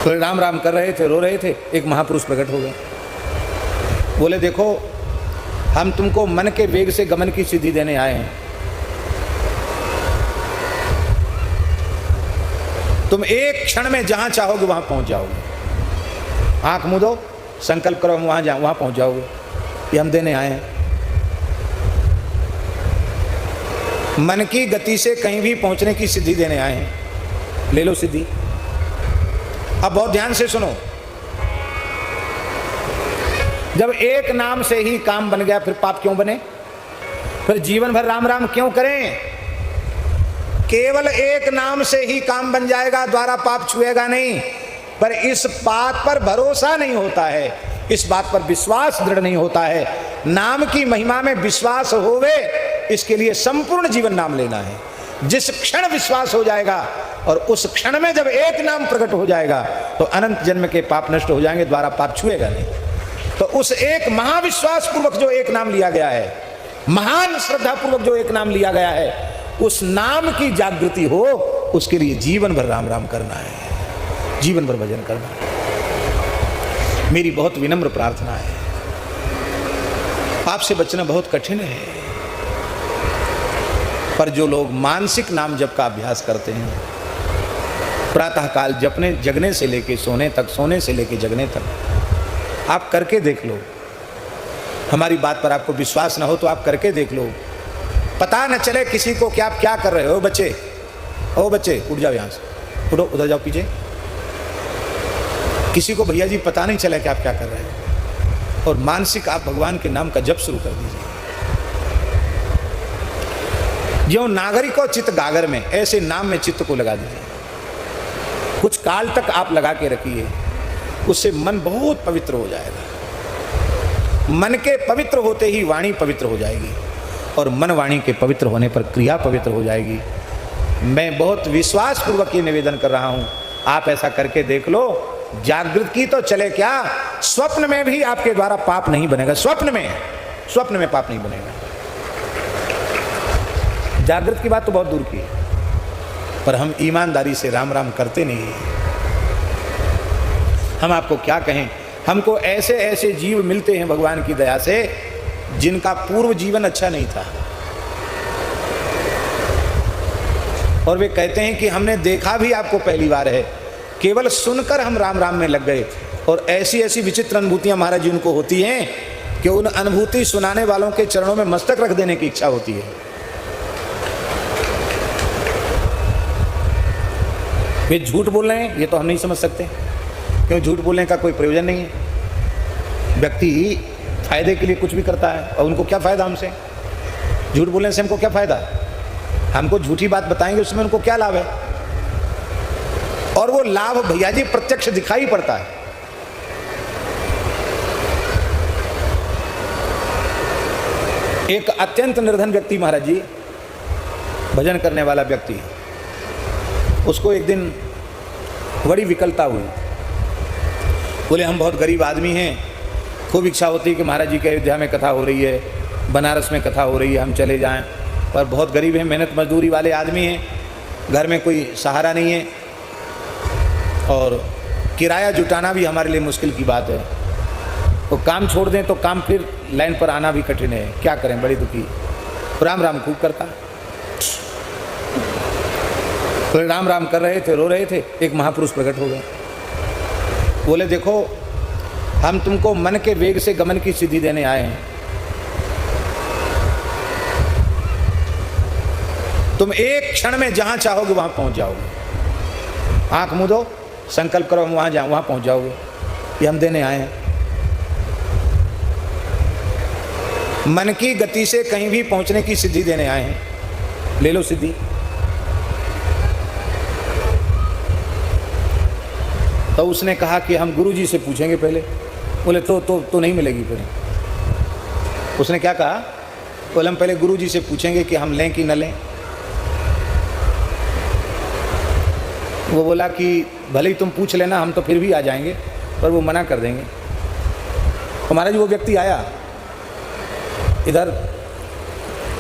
तो राम राम कर रहे थे, रो रहे थे, एक महापुरुष प्रकट हो गए। बोले देखो, हम तुमको मन के वेग से गमन की सिद्धि देने आए हैं। तुम एक क्षण में जहां चाहोगे वहां पहुंच जाओगे। आंख मूंदो, संकल्प करो, हम वहां पहुंच जाओगे। ये हम देने आए हैं। मन की गति से कहीं भी पहुंचने की सिद्धि देने आए हैं। ले लो सिद्धि। अब बहुत ध्यान से सुनो। जब एक नाम से ही काम बन गया, फिर पाप क्यों बने? फिर जीवन भर राम राम क्यों करें? केवल एक नाम से ही काम बन जाएगा, द्वारा पाप छुएगा नहीं। पर इस बात पर भरोसा नहीं होता है, इस बात पर विश्वास दृढ़ नहीं होता है। नाम की महिमा में विश्वास होवे, इसके लिए संपूर्ण जीवन नाम लेना है। जिस क्षण विश्वास हो जाएगा और उस क्षण में जब एक नाम प्रकट हो जाएगा तो अनंत जन्म के पाप नष्ट हो जाएंगे, द्वारा पाप छुएगा नहीं। तो उस एक महाविश्वास पूर्वक जो एक नाम लिया गया है, महान श्रद्धा पूर्वक जो एक नाम लिया गया है, उस नाम की जागृति हो, उसके लिए जीवन भर राम राम करना है, जीवन भर भजन करना है। मेरी बहुत विनम्र प्रार्थना है। पाप से बचना बहुत कठिन है, पर जो लोग मानसिक नाम जप का अभ्यास करते हैं, प्रातःकाल जगने से लेके सोने तक, सोने से लेके जगने तक, आप करके देख लो। हमारी बात पर आपको विश्वास ना हो तो आप करके देख लो। पता न चले किसी को कि आप क्या कर रहे हो। बच्चे, ओ बच्चे, उठ जाओ यहाँ से, उठो, उधर जाओ पीछे। किसी को भैया जी पता नहीं चला कि आप क्या कर रहे हो। और मानसिक आप भगवान के नाम का जप शुरू कर दीजिए। जो नागरिकों चित्त गागर में, ऐसे नाम में चित्त को लगा दीजिए। कुछ काल तक आप लगा के रखिए, उससे मन बहुत पवित्र हो जाएगा। मन के पवित्र होते ही वाणी पवित्र हो जाएगी, और मन वाणी के पवित्र होने पर क्रिया पवित्र हो जाएगी। मैं बहुत विश्वास पूर्वक ये निवेदन कर रहा हूँ, आप ऐसा करके देख लो। जागृत की तो चले क्या, स्वप्न में भी आपके द्वारा पाप नहीं बनेगा। स्वप्न में पाप नहीं बनेगा। जागृत की बात तो बहुत दूर की है, पर हम ईमानदारी से राम राम करते नहीं हैं। हम आपको क्या कहें, हमको ऐसे ऐसे जीव मिलते हैं भगवान की दया से, जिनका पूर्व जीवन अच्छा नहीं था, और वे कहते हैं कि हमने देखा भी आपको पहली बार है, केवल सुनकर हम राम राम में लग गए। और ऐसी ऐसी विचित्र अनुभूतियां महाराज जी उनको होती हैं कि उन अनुभूति सुनाने वालों के चरणों में मस्तक रख देने की इच्छा होती है। वे झूठ बोल रहे हैं, ये तो हम नहीं समझ सकते, क्यों झूठ बोलने का कोई प्रयोजन नहीं है। व्यक्ति फायदे के लिए कुछ भी करता है, और उनको क्या फायदा हमसे? झूठ बोलने से हमको क्या फायदा? हमको झूठी बात बताएंगे, उसमें उनको क्या लाभ है? और वो लाभ भैया जी प्रत्यक्ष दिखाई पड़ता है। एक अत्यंत निर्धन व्यक्ति महाराज जी, भजन करने वाला व्यक्ति, उसको एक दिन बड़ी विकलता हुई। बोले हम बहुत गरीब आदमी हैं, खूब इच्छा होती है कि महाराज जी के अयोध्या में कथा हो रही है, बनारस में कथा हो रही है, हम चले जाएं, पर बहुत गरीब हैं, मेहनत मजदूरी वाले आदमी हैं, घर में कोई सहारा नहीं है, और किराया जुटाना भी हमारे लिए मुश्किल की बात है। वो काम छोड़ दें तो काम फिर लाइन पर आना भी कठिन है, क्या करें, बड़ी दुखी। राम राम खूब करता। तो राम राम कर रहे थे, रो रहे थे, एक महापुरुष प्रकट हो गए। बोले देखो, हम तुमको मन के वेग से गमन की सिद्धि देने आए हैं। तुम एक क्षण में जहां चाहोगे वहां पहुंच जाओगे। आंख मूंदो, संकल्प करो, हम वहां पहुंच जाओगे। ये हम देने आए हैं। मन की गति से कहीं भी पहुंचने की सिद्धि देने आए हैं। ले लो सिद्धि। तो उसने कहा कि हम गुरुजी से पूछेंगे पहले। बोले तो नहीं मिलेगी फिर। उसने क्या कहा? बोले हम पहले गुरुजी से पूछेंगे कि हम लें कि न लें। वो बोला कि भले ही तुम पूछ लेना, हम तो फिर भी आ जाएंगे, पर वो मना कर देंगे। तो महाराज वो व्यक्ति आया, इधर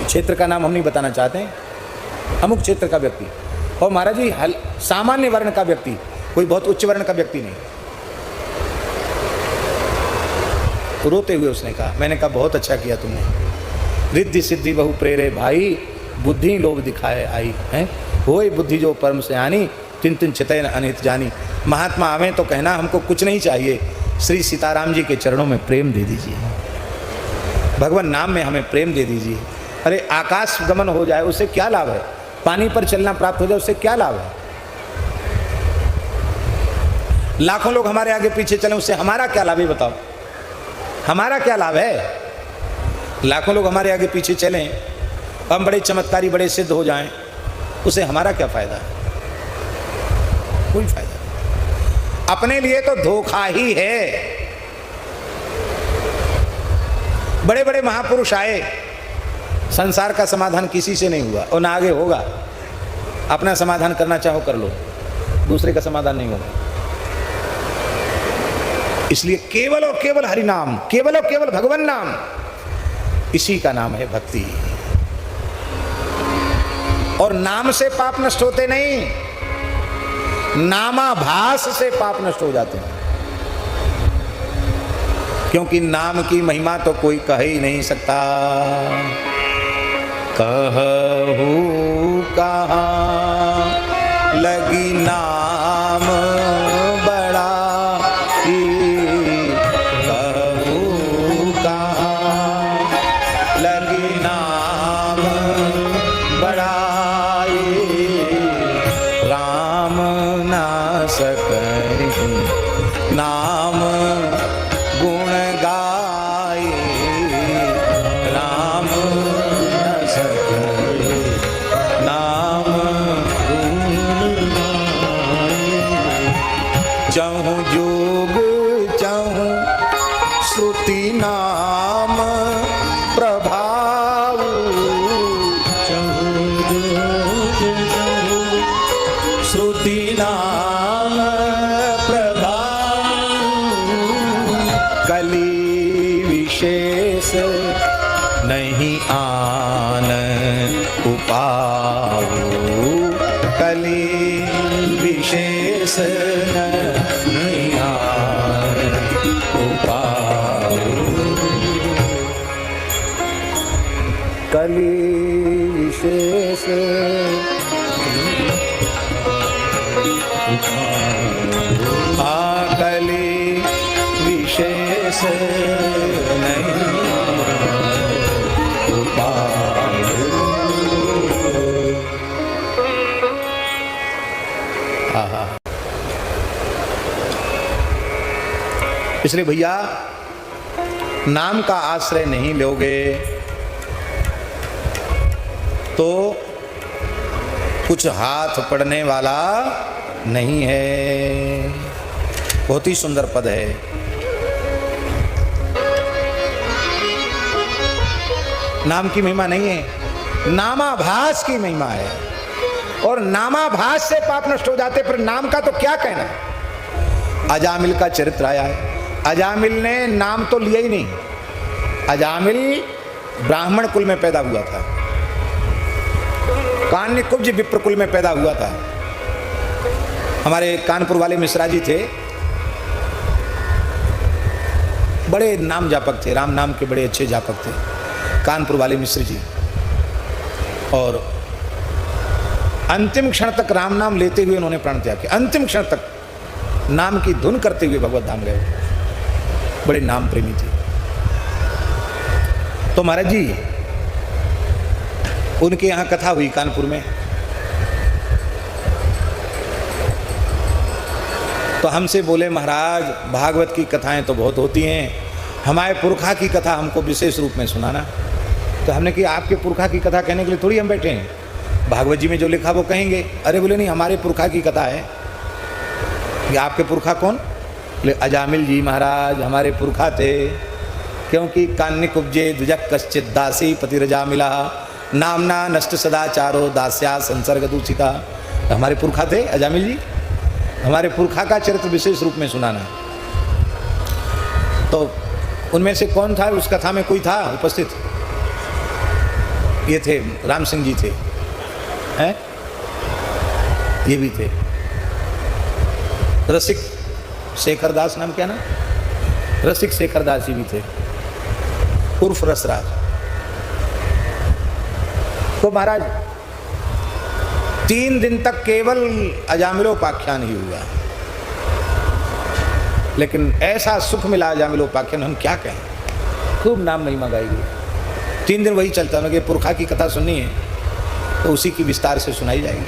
क्षेत्र का नाम हम नहीं बताना चाहते हैं, अमुक क्षेत्र का व्यक्ति, और महाराज जी सामान्य वर्ण का व्यक्ति, कोई बहुत उच्च वर्ण का व्यक्ति नहीं। रोते हुए उसने कहा, मैंने कहा बहुत अच्छा किया तुमने, रिद्धि सिद्धि बहु प्रेरे भाई, बुद्धि लोभ दिखाए आई है, होए बुद्धि जो परम से आनी, तिन तिन चितैन अनित जानी। महात्मा आवें तो कहना हमको कुछ नहीं चाहिए, श्री सीताराम जी के चरणों में प्रेम दे दीजिए, भगवान नाम में हमें प्रेम दे दीजिए। अरे आकाश गमन हो जाए उससे क्या लाभ है, पानी पर चलना प्राप्त हो जाए उससे क्या लाभ है, लाखों लोग हमारे आगे पीछे चलें उससे हमारा क्या लाभ है, बताओ हमारा क्या लाभ है। लाखों लोग हमारे आगे पीछे चलें, हम बड़े चमत्कारी बड़े सिद्ध हो जाएं, उसे हमारा क्या फायदा है, कोई फायदा नहीं। अपने लिए तो धोखा ही है। बड़े बड़े महापुरुष आए, संसार का समाधान किसी से नहीं हुआ और ना आगे होगा। अपना समाधान करना चाहो कर लो, दूसरे का समाधान नहीं होगा। इसलिए केवल और केवल हरि नाम, केवल और केवल भगवान नाम, इसी का नाम है भक्ति। और नाम से पाप नष्ट होते नहीं, नामाभास से पाप नष्ट हो जाते हैं। क्योंकि नाम की महिमा तो कोई कह ही नहीं सकता। कहूँ कहाँ लगी नाम बड़ा, कहूँ कहाँ लगी नाम बड़ा, राम ना सकहि नाम गुण गाए, राम न सकहि नाम गुण गाए। चहु जोग चहु श्रुति नाम प्रभाव, चहु जोग चहु श्रुति नाम प्रभाव, कली विशेष नहीं आन उपाऊ, कली विशेष नहीं आन उपाऊ, कली विशेष कली विशेष नहीं इसलिए भैया नाम का आश्रय नहीं लोगे तो कुछ हाथ पड़ने वाला नहीं है। बहुत ही सुंदर पद है। नाम की महिमा नहीं है, नामाभास की महिमा है। और नामाभास से पाप नष्ट हो जाते, पर नाम का तो क्या कहना। अजामिल का चरित्र आया है। अजामिल ने नाम तो लिया ही नहीं। अजामिल ब्राह्मण कुल में पैदा हुआ था, कान्यकुब्ज विप्र कुल में पैदा हुआ था। हमारे कानपुर वाले मिश्रा जी थे, बड़े नाम जापक थे, राम नाम के बड़े अच्छे जापक थे कानपुर वाले मिश्र जी। और अंतिम क्षण तक राम नाम लेते हुए उन्होंने प्राण त्याग किया। अंतिम क्षण तक नाम की धुन करते हुए भगवत धाम गए। बड़े नाम प्रेमी थे। तो महाराज जी उनके यहाँ कथा हुई कानपुर में। तो हमसे बोले महाराज भागवत की कथाएं तो बहुत होती हैं, हमारे पुरखा की कथा हमको विशेष रूप में सुनाना। तो हमने कहा आपके पुरखा की कथा कहने के लिए थोड़ी हम बैठे हैं, भागवत जी में जो लिखा वो कहेंगे। अरे बोले नहीं, हमारे पुरखा की कथा है। ये आपके पुरखा कौन? बोले अजामिल जी महाराज हमारे पुरखा थे। क्योंकि कान्यकुब्जे द्विजक कश्चित दासी पतिरजा मिला, नामना नष्ट सदाचारो दास्या संसर्ग दूषिता। हमारे पुरखा थे अजामिल जी। हमारे पुरखा का चरित्र विशेष रूप में सुनाना। तो उनमें से कौन था उस कथा में? कोई था उपस्थित? ये थे राम सिंह जी थे, हैं? ये भी थे। रसिक शेखर दास नाम क्या ना, रसिक शेखर दास जी भी थे उर्फ रसराज। तो महाराज 3 दिन तक केवल अजामिलोपाख्यान ही हुआ, लेकिन ऐसा सुख मिला अजामिलोपाख्यान, हम क्या कहें, खूब नाम महिमा गाई गई। 3 दिन वही चलता, उनके पुरखा की कथा सुननी है तो उसी की विस्तार से सुनाई जाएगी।